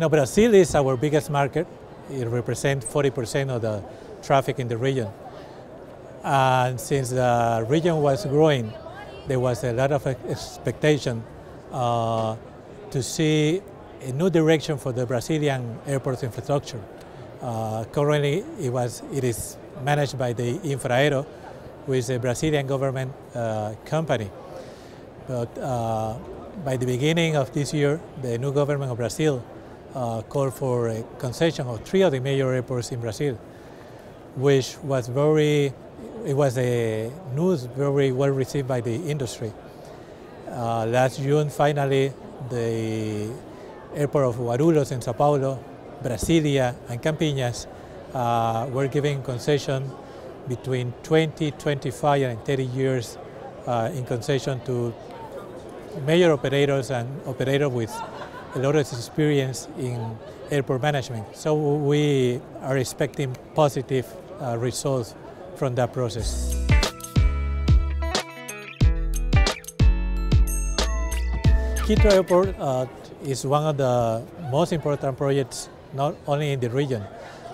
Brazil is our biggest market. It represents 40% of the traffic in the region. And since the region was growing, there was a lot of expectation to see a new direction for the Brazilian airport infrastructure. Currently, it is managed by the Infraero, who is a Brazilian government company. But by the beginning of this year, the new government of Brazil called for a concession of 3 of the major airports in Brazil, which was a news very well received by the industry. Last June, finally, the airport of Guarulhos in Sao Paulo, Brasilia, and Campinas were given concession between 20, 25, and 30 years in concession to major operators and operators with a lot of experience in airport management. So we are expecting positive results from that process. Quito Airport is one of the most important projects, not only in the region,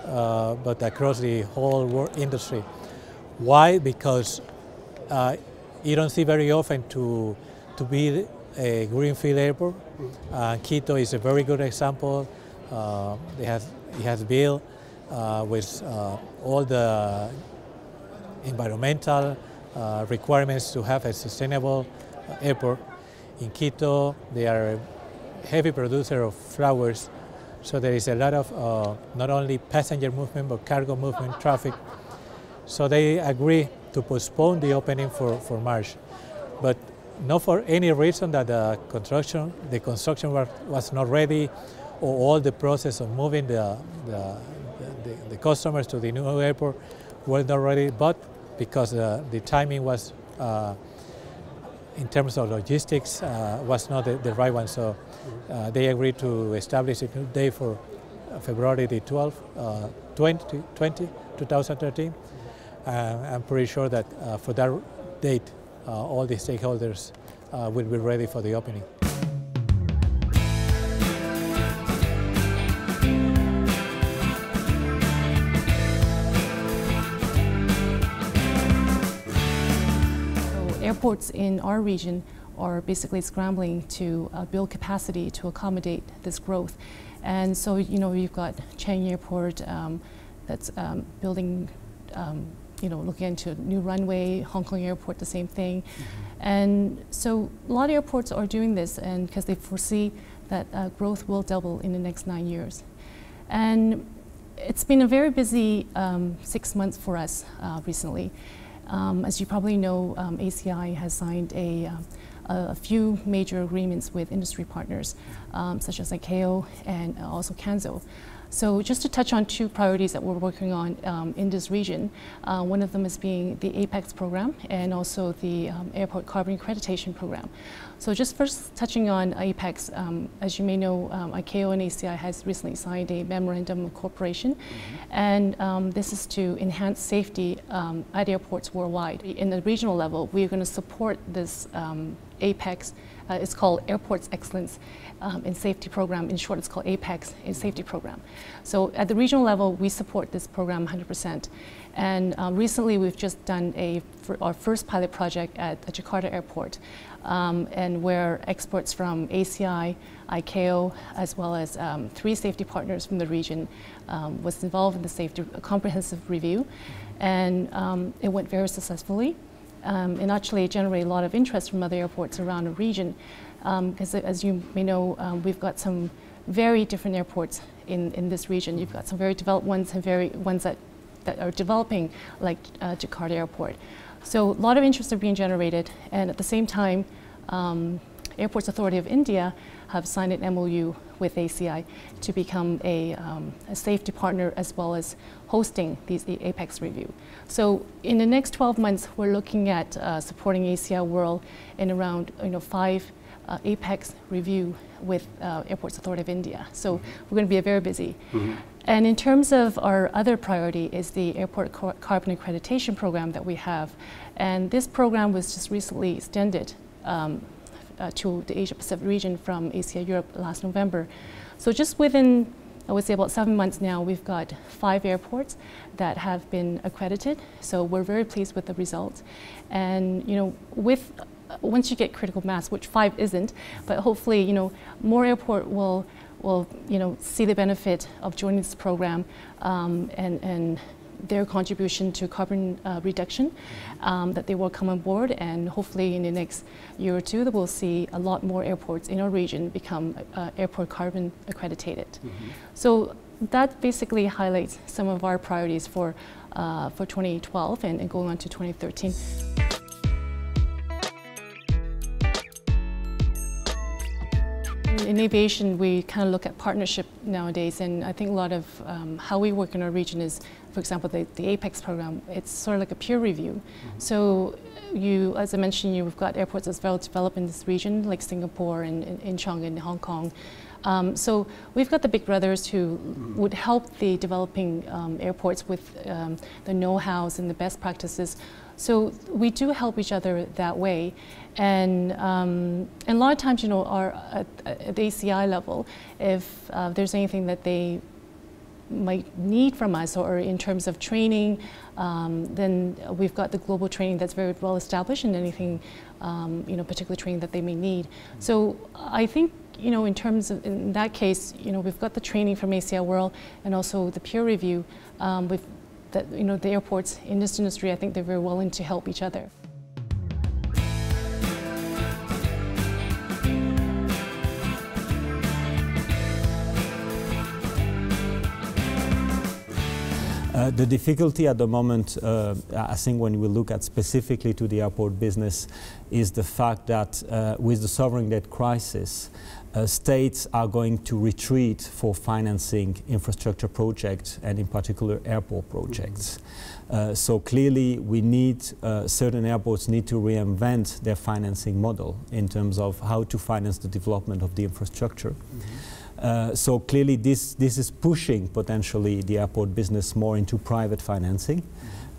but across the whole world industry. Why? Because you don't see very often to build a greenfield airport. Quito is a very good example. It has built with all the environmental requirements to have a sustainable airport. In Quito, they are a heavy producer of flowers, so there is a lot of not only passenger movement but cargo movement, traffic. So they agree to postpone the opening for March, but not for any reason that the construction was not ready, or all the process of moving the customers to the new airport were not ready, but because the timing was, in terms of logistics, was not the right one. So they agreed to establish a new day for February the 12th, 2013. I'm pretty sure that for that date, all the stakeholders will be ready for the opening. Airports in our region are basically scrambling to build capacity to accommodate this growth. And so, you've got Chang Airport that's building, looking into a new runway, Hong Kong Airport, the same thing. And so a lot of airports are doing this, and because they foresee that growth will double in the next 9 years. And it's been a very busy 6 months for us recently. As you probably know, ACI has signed a few major agreements with industry partners, such as ICAO and also Canzo. So just to touch on 2 priorities that we're working on in this region, one of them is being the APEX program and also the Airport Carbon Accreditation program. So just first touching on APEX, as you may know, ICAO and ACI has recently signed a memorandum of cooperation, and this is to enhance safety at airports worldwide. In the regional level, we are going to support this APEX. It's called Airports Excellence in Safety Program. In short, it's called APEX in Safety Program. So at the regional level, we support this program 100%. And recently, we've just done our first pilot project at the Jakarta Airport, and where experts from ACI, ICAO, as well as 3 safety partners from the region was involved in the comprehensive review. And it went very successfully. And actually generated a lot of interest from other airports around the region, because as you may know, we've got some very different airports in this region. You've got some very developed ones and ones that are developing, like Jakarta Airport. So a lot of interest are being generated, and at the same time, Airports Authority of India have signed an MOU with ACI to become a safety partner as well as hosting the APEX review. So in the next 12 months, we're looking at supporting ACI World in around 5 APEX review with Airports Authority of India. So we're going to be very busy. And in terms of our other priority is the Airport Carbon Accreditation program that we have. And this program was just recently extended to the Asia Pacific region from ACI-Europe last November. So just within, I would say about 7 months now, we've got 5 airports that have been accredited. So we're very pleased with the results. And once you get critical mass, which 5 isn't, but hopefully more airport will see the benefit of joining this program and their contribution to carbon reduction, that they will come on board, and hopefully in the next year or two that we'll see a lot more airports in our region become airport carbon accredited. So that basically highlights some of our priorities for 2012 and going on to 2013. In aviation, we kind of look at partnership nowadays, and I think a lot of how we work in our region is, for example, the APEX program. It's sort of like a peer review. So as I mentioned, we've got airports as well developed in this region, like Singapore and Incheon and Hong Kong. So we've got the big brothers who would help the developing airports with the know-hows and the best practices. So we do help each other that way, and a lot of times, at the ACI level, if there's anything that they might need from us, or in terms of training, then we've got the global training that's very well established, and anything, particular training that they may need. So I think, in terms of, in that case, we've got the training from ACI World and also the peer review with the airports in this industry. I think they're very willing to help each other. The difficulty at the moment, I think when we look at specifically to the airport business, is the fact that with the sovereign debt crisis, states are going to retreat for financing infrastructure projects, and in particular airport projects. So clearly we need, certain airports need to reinvent their financing model in terms of how to finance the development of the infrastructure. So clearly this is pushing potentially the airport business more into private financing,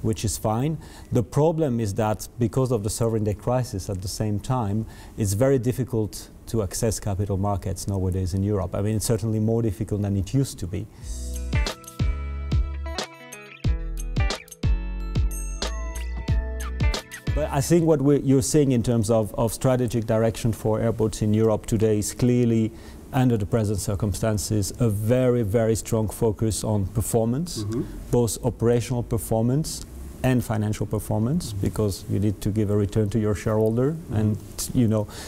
which is fine. The problem is that because of the sovereign debt crisis at the same time, it's very difficult to access capital markets nowadays in Europe. I mean, it's certainly more difficult than it used to be. But I think what you're seeing in terms of strategic direction for airports in Europe today is clearly, under the present circumstances, a very, very strong focus on performance, both operational performance and financial performance, because you need to give a return to your shareholder and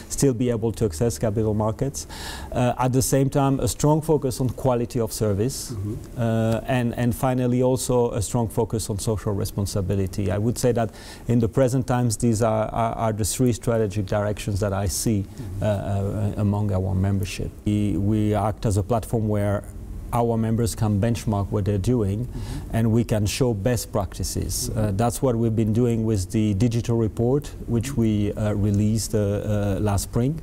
still be able to access capital markets. At the same time, a strong focus on quality of service, and finally also a strong focus on social responsibility. I would say that in the present times, these are the 3 strategic directions that I see among our membership. We act as a platform where our members can benchmark what they're doing, and we can show best practices. That's what we've been doing with the digital report, which we released last spring.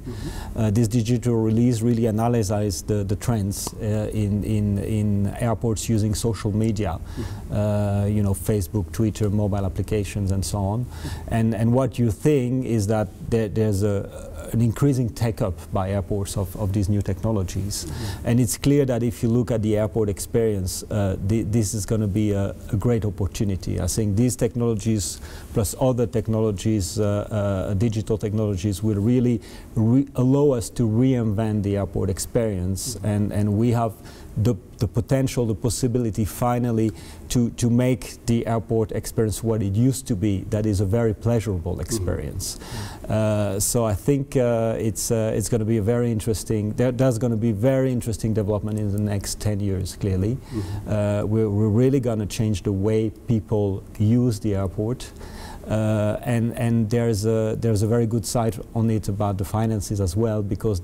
This digital release really analyzes the trends in airports using social media, Facebook, Twitter, mobile applications, and so on. And what you think is that there's an increasing take-up by airports of these new technologies. And it's clear that if you look at the airport experience, this is going to be a great opportunity. I think these technologies, plus other technologies, digital technologies, will really allow us to reinvent the airport experience, and we have the potential, the possibility finally to make the airport experience what it used to be, that is a very pleasurable experience. So I think it's going to be a very interesting, there's going to be very interesting development in the next 10 years, clearly. We're really going to change the way people use the airport. And there's a very good side on it about the finances as well, because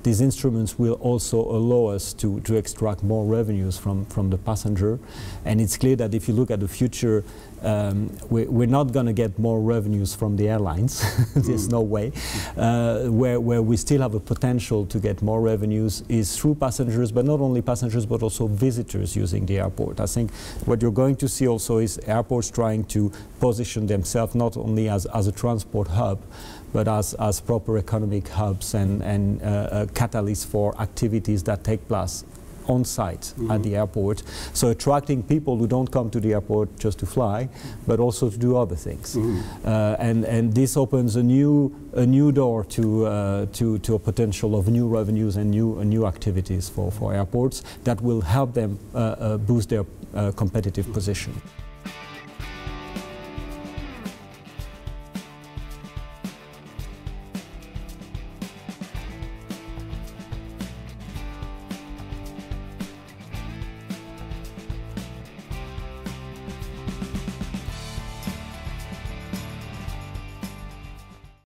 these instruments will also allow us to extract more revenues from the passenger. And it's clear that if you look at the future, we're not going to get more revenues from the airlines. There's no way. Where we still have a potential to get more revenues is through passengers, but not only passengers, but also visitors using the airport. I think what you're going to see also is airports trying to position themselves not only as a transport hub, but as proper economic hubs and catalysts for activities that take place on site at the airport. So attracting people who don't come to the airport just to fly, but also to do other things. And this opens a new door to a potential of new revenues and new activities for airports that will help them boost their competitive position.